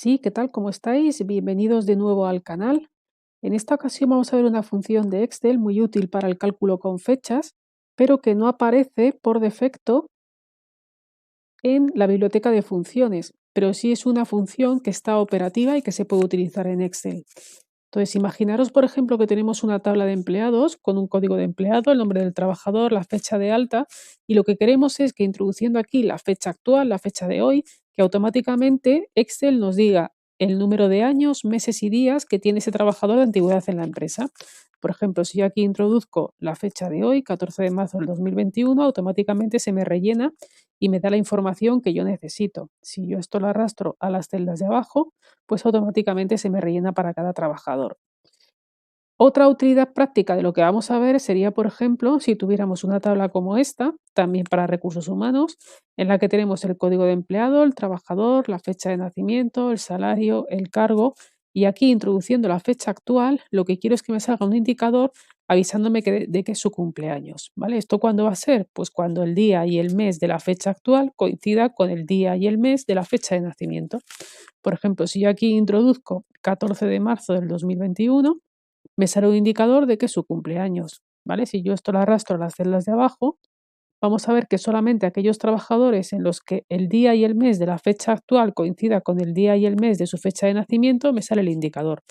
Sí, ¿qué tal? ¿Cómo estáis? Bienvenidos de nuevo al canal. En esta ocasión vamos a ver una función de Excel muy útil para el cálculo con fechas, pero que no aparece por defecto en la biblioteca de funciones, pero sí es una función que está operativa y que se puede utilizar en Excel. Entonces, imaginaros, por ejemplo, que tenemos una tabla de empleados con un código de empleado, el nombre del trabajador, la fecha de alta, y lo que queremos es que introduciendo aquí la fecha actual, la fecha de hoy, que automáticamente Excel nos diga el número de años, meses y días que tiene ese trabajador de antigüedad en la empresa. Por ejemplo, si yo aquí introduzco la fecha de hoy, 14 de marzo del 2021, automáticamente se me rellena y me da la información que yo necesito. Si yo esto lo arrastro a las celdas de abajo, pues automáticamente se me rellena para cada trabajador. Otra utilidad práctica de lo que vamos a ver sería, por ejemplo, si tuviéramos una tabla como esta, también para recursos humanos, en la que tenemos el código de empleado, el trabajador, la fecha de nacimiento, el salario, el cargo, y aquí introduciendo la fecha actual, lo que quiero es que me salga un indicador avisándome de que es su cumpleaños, ¿vale? ¿Esto cuándo va a ser? Pues cuando el día y el mes de la fecha actual coincida con el día y el mes de la fecha de nacimiento. Por ejemplo, si yo aquí introduzco 14 de marzo del 2021, me sale un indicador de que es su cumpleaños, ¿vale? Si yo esto lo arrastro a las celdas de abajo, vamos a ver que solamente aquellos trabajadores en los que el día y el mes de la fecha actual coincida con el día y el mes de su fecha de nacimiento, me sale el indicador.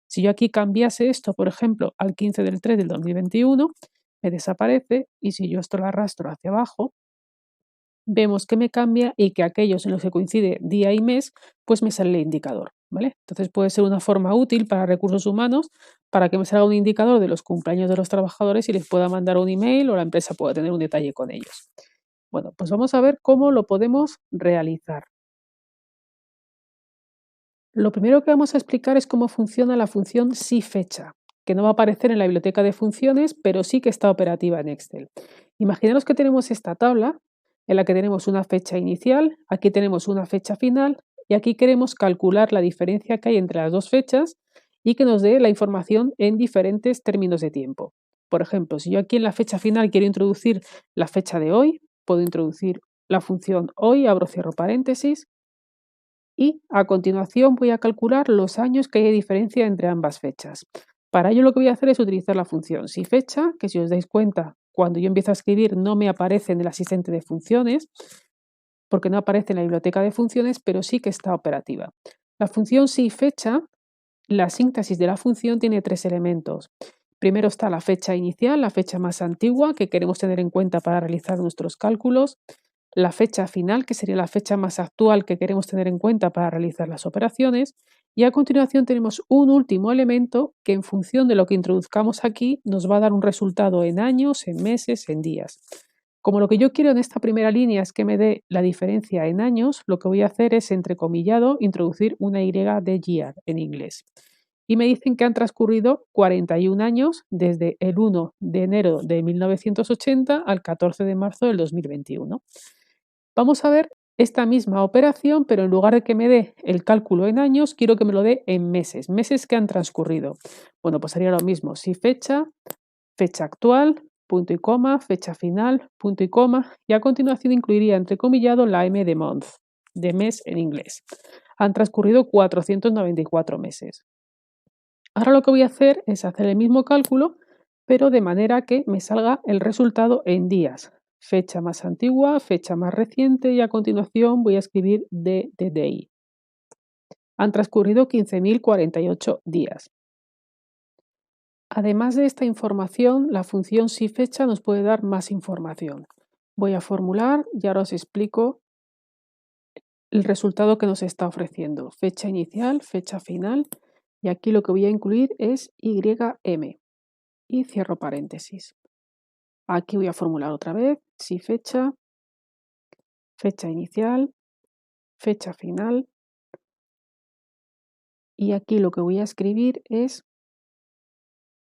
Si yo aquí cambiase esto, por ejemplo, al 15 del 3 del 2021, me desaparece, y si yo esto lo arrastro hacia abajo, vemos que me cambia y que aquellos en los que coincide día y mes, pues me sale el indicador, ¿vale? Entonces puede ser una forma útil para recursos humanos para que me salga un indicador de los cumpleaños de los trabajadores y les pueda mandar un email o la empresa pueda tener un detalle con ellos. Bueno, pues vamos a ver cómo lo podemos realizar. Lo primero que vamos a explicar es cómo funciona la función SIFECHA, que no va a aparecer en la biblioteca de funciones, pero sí que está operativa en Excel. Imaginaros que tenemos esta tabla en la que tenemos una fecha inicial, aquí tenemos una fecha final y aquí queremos calcular la diferencia que hay entre las dos fechas y que nos dé la información en diferentes términos de tiempo. Por ejemplo, si yo aquí en la fecha final quiero introducir la fecha de hoy, puedo introducir la función hoy, abro cierro paréntesis, y a continuación voy a calcular los años que hay de diferencia entre ambas fechas. Para ello lo que voy a hacer es utilizar la función SIFECHA, que si os dais cuenta, cuando yo empiezo a escribir no me aparece en el asistente de funciones, porque no aparece en la biblioteca de funciones, pero sí que está operativa. La función SIFECHA, la síntesis de la función tiene tres elementos. Primero está la fecha inicial, la fecha más antigua que queremos tener en cuenta para realizar nuestros cálculos. La fecha final, que sería la fecha más actual que queremos tener en cuenta para realizar las operaciones. Y a continuación tenemos un último elemento que en función de lo que introduzcamos aquí nos va a dar un resultado en años, en meses, en días. Como lo que yo quiero en esta primera línea es que me dé la diferencia en años, lo que voy a hacer es, entrecomillado, introducir una Y de year en inglés. Y me dicen que han transcurrido 41 años desde el 1 de enero de 1980 al 14 de marzo del 2021. Vamos a ver esta misma operación, pero en lugar de que me dé el cálculo en años, quiero que me lo dé en meses, meses que han transcurrido. Bueno, pues haría lo mismo, si fecha, fecha actual, punto y coma, fecha final, punto y coma, y a continuación incluiría entrecomillado la M de month, de mes en inglés. Han transcurrido 494 meses. Ahora lo que voy a hacer es hacer el mismo cálculo, pero de manera que me salga el resultado en días. Fecha más antigua, fecha más reciente y a continuación voy a escribir D de day. Han transcurrido 15.048 días. Además de esta información, la función SIFECHA nos puede dar más información. Voy a formular y ahora os explico el resultado que nos está ofreciendo. Fecha inicial, fecha final y aquí lo que voy a incluir es YM y cierro paréntesis. Aquí voy a formular otra vez, si fecha, fecha inicial, fecha final y aquí lo que voy a escribir es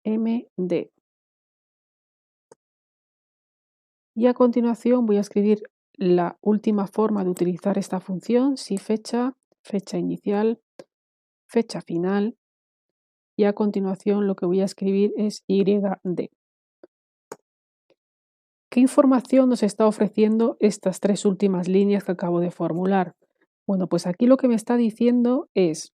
MD. Y a continuación voy a escribir la última forma de utilizar esta función, si fecha, fecha inicial, fecha final y a continuación lo que voy a escribir es YD. ¿Qué información nos está ofreciendo estas tres últimas líneas que acabo de formular? Bueno, pues aquí lo que me está diciendo es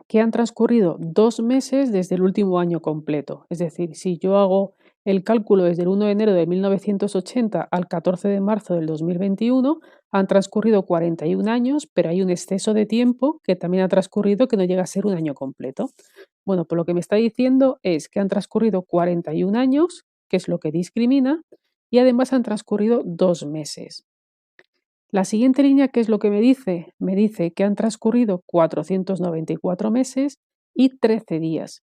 que han transcurrido 2 meses desde el último año completo. Es decir, si yo hago el cálculo desde el 1 de enero de 1980 al 14 de marzo del 2021, han transcurrido 41 años, pero hay un exceso de tiempo que también ha transcurrido que no llega a ser un año completo. Bueno, pues lo que me está diciendo es que han transcurrido 41 años, que es lo que discrimina, y además han transcurrido 2 meses. La siguiente línea, ¿qué es lo que me dice? Me dice que han transcurrido 494 meses y 13 días.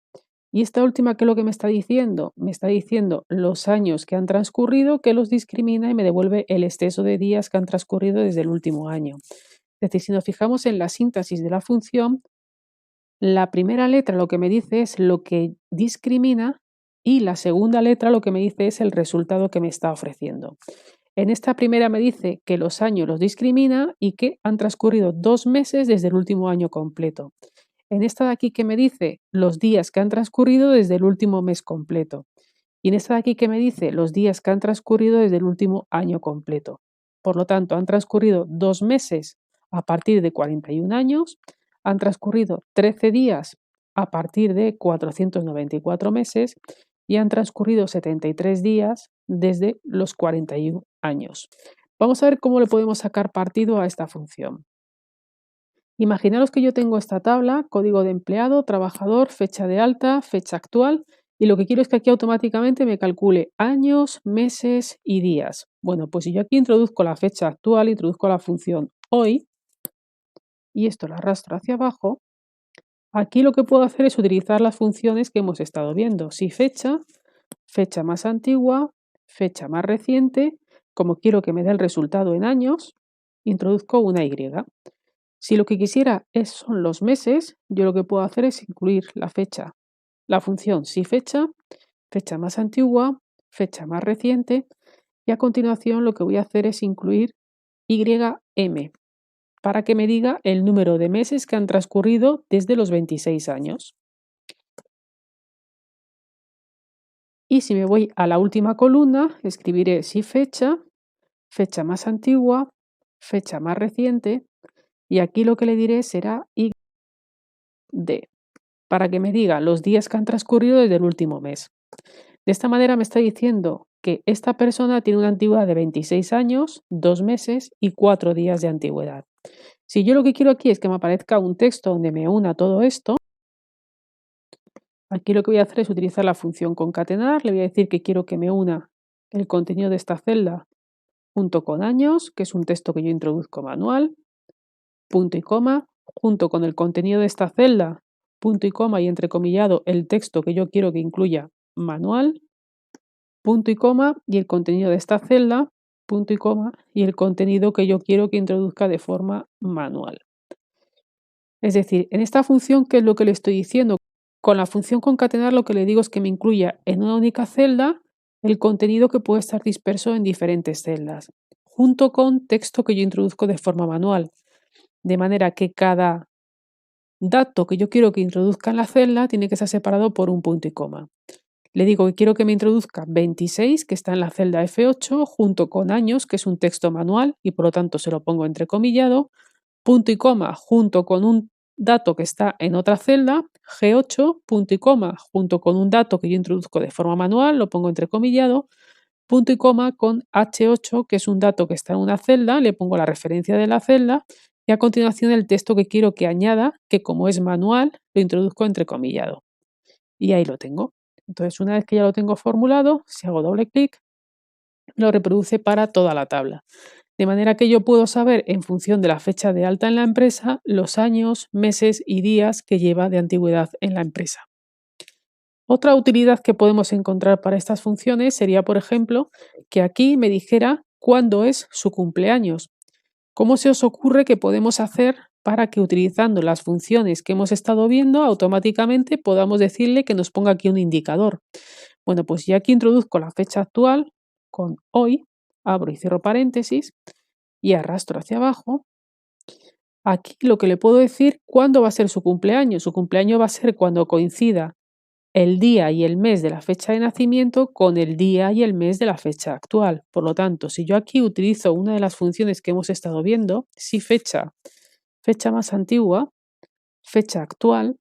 Y esta última, ¿qué es lo que me está diciendo? Me está diciendo los años que han transcurrido, que los discrimina y me devuelve el exceso de días que han transcurrido desde el último año. Es decir, si nos fijamos en la síntesis de la función, la primera letra lo que me dice es lo que discrimina y la segunda letra lo que me dice es el resultado que me está ofreciendo. En esta primera me dice que los años los discrimina y que han transcurrido 2 meses desde el último año completo. En esta de aquí que me dice los días que han transcurrido desde el último mes completo. Y en esta de aquí que me dice los días que han transcurrido desde el último año completo. Por lo tanto, han transcurrido 2 meses a partir de 41 años, han transcurrido 13 días a partir de 494 meses y han transcurrido 73 días desde los 41 años. Vamos a ver cómo le podemos sacar partido a esta función. Imaginaros que yo tengo esta tabla, código de empleado, trabajador, fecha de alta, fecha actual, y lo que quiero es que aquí automáticamente me calcule años, meses y días. Bueno, pues si yo aquí introduzco la fecha actual, introduzco la función hoy, y esto lo arrastro hacia abajo, aquí lo que puedo hacer es utilizar las funciones que hemos estado viendo. Si fecha, fecha más antigua, fecha más reciente, como quiero que me dé el resultado en años, introduzco una Y. Si lo que quisiera son los meses, yo lo que puedo hacer es incluir la fecha, la función si fecha, fecha más antigua, fecha más reciente, y a continuación lo que voy a hacer es incluir YM para que me diga el número de meses que han transcurrido desde los 26 años. Y si me voy a la última columna, escribiré si fecha, fecha más antigua, fecha más reciente, y aquí lo que le diré será YD, para que me diga los días que han transcurrido desde el último mes. De esta manera me está diciendo que esta persona tiene una antigüedad de 26 años, 2 meses y 4 días de antigüedad. Si yo lo que quiero aquí es que me aparezca un texto donde me una todo esto, aquí lo que voy a hacer es utilizar la función concatenar, le voy a decir que quiero que me una el contenido de esta celda junto con años, que es un texto que yo introduzco manual, punto y coma, junto con el contenido de esta celda, punto y coma y entrecomillado el texto que yo quiero que incluya manual, punto y coma y el contenido de esta celda, punto y coma y el contenido que yo quiero que introduzca de forma manual. Es decir, en esta función, ¿qué es lo que le estoy diciendo? Con la función concatenar lo que le digo es que me incluya en una única celda el contenido que puede estar disperso en diferentes celdas, junto con texto que yo introduzco de forma manual, de manera que cada dato que yo quiero que introduzca en la celda tiene que estar separado por un punto y coma. Le digo que quiero que me introduzca 26, que está en la celda F8, junto con años, que es un texto manual, y por lo tanto se lo pongo entrecomillado, punto y coma, junto con un dato que está en otra celda, G8, punto y coma, junto con un dato que yo introduzco de forma manual, lo pongo entrecomillado, punto y coma con H8, que es un dato que está en una celda, le pongo la referencia de la celda, y a continuación el texto que quiero que añada, que como es manual, lo introduzco entrecomillado. Y ahí lo tengo. Entonces, una vez que ya lo tengo formulado, si hago doble clic, lo reproduce para toda la tabla. De manera que yo puedo saber, en función de la fecha de alta en la empresa, los años, meses y días que lleva de antigüedad en la empresa. Otra utilidad que podemos encontrar para estas funciones sería, por ejemplo, que aquí me dijera cuándo es su cumpleaños. ¿Cómo se os ocurre que podemos hacer para que utilizando las funciones que hemos estado viendo automáticamente podamos decirle que nos ponga aquí un indicador? Bueno, pues ya aquí introduzco la fecha actual con hoy, abro y cierro paréntesis y arrastro hacia abajo. Aquí lo que le puedo decir cuándo va a ser su cumpleaños. Su cumpleaños va a ser cuando coincida el día y el mes de la fecha de nacimiento con el día y el mes de la fecha actual. Por lo tanto, si yo aquí utilizo una de las funciones que hemos estado viendo, si fecha, fecha más antigua, fecha actual,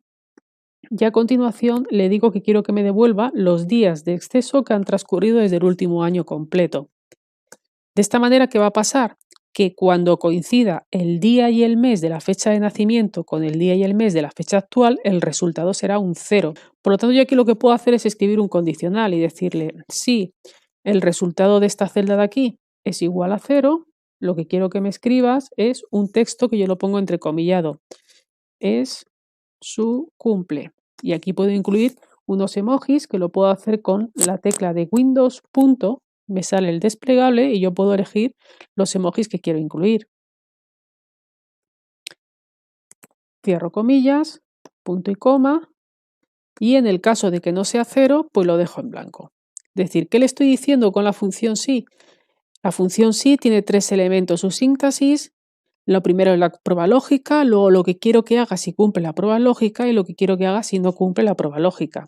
y a continuación le digo que quiero que me devuelva los días de exceso que han transcurrido desde el último año completo. De esta manera, ¿qué va a pasar? Que cuando coincida el día y el mes de la fecha de nacimiento con el día y el mes de la fecha actual, el resultado será un 0. Por lo tanto, yo aquí lo que puedo hacer es escribir un condicional y decirle, si el resultado de esta celda de aquí es igual a 0, lo que quiero que me escribas es un texto que yo lo pongo entrecomillado. Es su cumple. Y aquí puedo incluir unos emojis que lo puedo hacer con la tecla de Windows. Me sale el desplegable y yo puedo elegir los emojis que quiero incluir. Cierro comillas, punto y coma, y en el caso de que no sea 0, pues lo dejo en blanco. Es decir, ¿qué le estoy diciendo con la función sí? La función sí tiene 3 elementos, su síntesis. Lo primero es la prueba lógica, luego lo que quiero que haga si cumple la prueba lógica y lo que quiero que haga si no cumple la prueba lógica.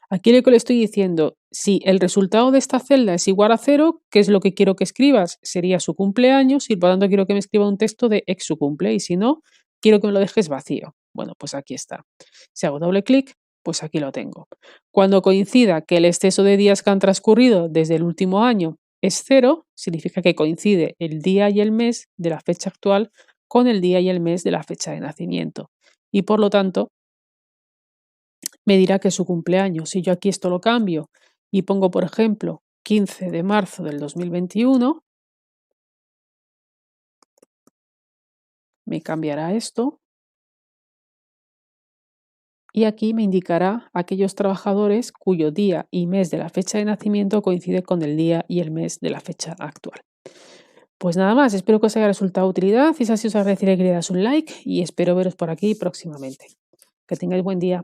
Aquí lo que le estoy diciendo, si el resultado de esta celda es igual a 0, ¿qué es lo que quiero que escribas? Sería su cumpleaños y por lo tanto quiero que me escriba un texto de ex su cumple y si no, quiero que me lo dejes vacío. Bueno, pues aquí está. Si hago doble clic, pues aquí lo tengo. Cuando coincida que el exceso de días que han transcurrido desde el último año es 0, significa que coincide el día y el mes de la fecha actual con el día y el mes de la fecha de nacimiento. Y por lo tanto, me dirá que es su cumpleaños. Si yo aquí esto lo cambio y pongo, por ejemplo, 15 de marzo del 2021, me cambiará esto y aquí me indicará aquellos trabajadores cuyo día y mes de la fecha de nacimiento coincide con el día y el mes de la fecha actual. Pues nada más, espero que os haya resultado de utilidad. Si es así, os agradeceré que le das un like y espero veros por aquí próximamente. Que tengáis buen día.